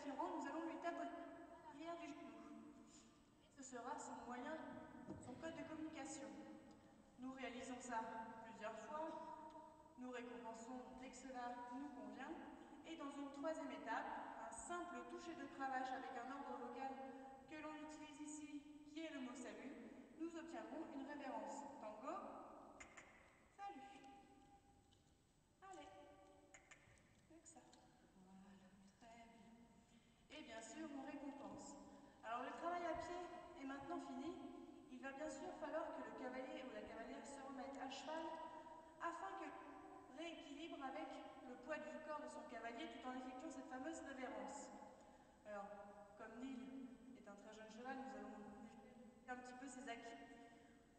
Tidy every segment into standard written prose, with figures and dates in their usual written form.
référent, nous allons lui tapoter à l'arrière du genou. Et ce sera son moyen, son code de communication. Nous réalisons ça plusieurs fois. Nous récompensons dès que cela nous convient. Et dans une troisième étape, un simple toucher de cravache avec un ordre vocal que l'on utilise ici, qui est le mot salut, nous obtiendrons une révérence. Tango, salut. Allez, avec ça. Voilà, très bien. Et bien sûr, on récompense. Alors le travail à pied est maintenant fini. Il va bien sûr falloir que le cavalier ou la cavalière se remette à cheval afin que rééquilibre avec le poids du corps de son cavalier tout en effectuant cette fameuse révérence. Alors, comme Neil est un très jeune cheval, nous allons un petit peu ses acquis.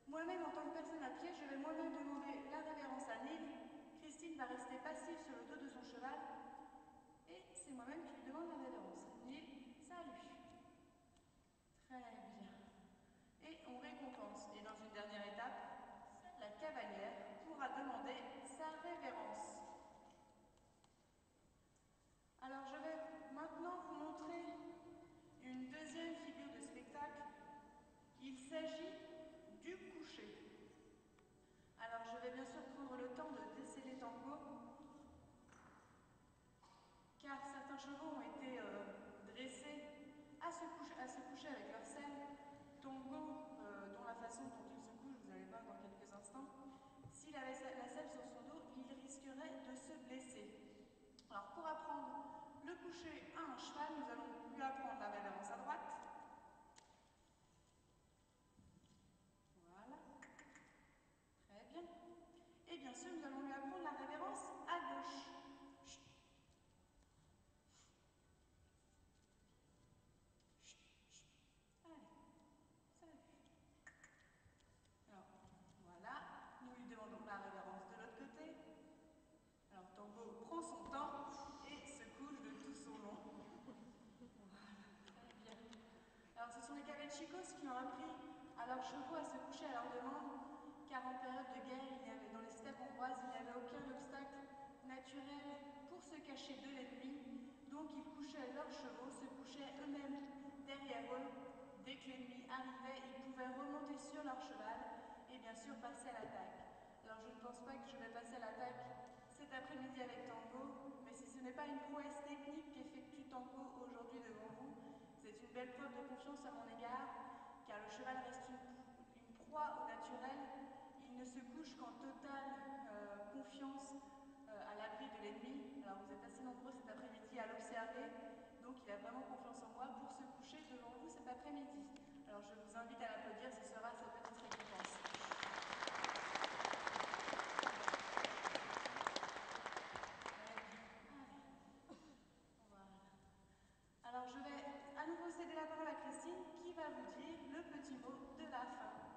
Moi-même, en tant que personne à pied, je vais moi-même demander la révérence à Neil. Christine va rester passive sur le dos de son cheval. Et c'est moi-même qui lui demande la révérence. Neil, salut. Très bien. Et on récompense. Et dans une dernière étape, la cavalière pourra demander sa révérence. Alors je vais maintenant vous montrer une deuxième figure de spectacle. Il s'agit du coucher. Alors je vais bien sûr prendre le temps de déceler Tango, car certains chevaux ont été dressés à se coucher avec leur selle. Tango, dont la façon dont il se couche, vous allez voir dans quelques instants, s'il avait la selle sur son dos, il risquerait de se blesser. Alors pour apprendre le coucher à un cheval, nous allons lui apprendre la révérence à droite. Voilà. Très bien. Et bien sûr, nous allons lui apprendre la révérence à gauche. Chut. Chut. Chut. Allez. Salut. Alors, voilà. Nous lui demandons la révérence de l'autre côté. Alors, Tango prend son temps et se couche de tout son long. Voilà, très bien. Alors, ce sont les cavaliers chicos qui ont appris à leurs chevaux à se coucher à leur demande, car en période de guerre, dans les steppes hongroises, il n'y avait aucun obstacle naturel pour se cacher de l'ennemi. Donc, ils couchaient leurs chevaux, se couchaient eux-mêmes derrière eux. Dès que l'ennemi arrivait, ils pouvaient remonter sur leur cheval et bien sûr passer à l'attaque. Alors, je ne pense pas que je vais passer à l'attaque cet après-midi avec Tango, mais si ce n'est pas une prouesse technique qu'effectue Tango aujourd'hui devant vous, c'est une belle preuve de confiance à mon égard, car le cheval reste une proie au naturel. Il ne se couche qu'en totale confiance à l'abri de l'ennemi. Alors vous êtes assez nombreux cet après-midi à l'observer, donc il a vraiment confiance en moi pour se coucher devant vous cet après-midi. Alors je vous invite à l'applaudir, ce sera sa petite récompense. Alors je vais à nouveau céder la parole à Christine qui va vous dire le petit mot de la fin.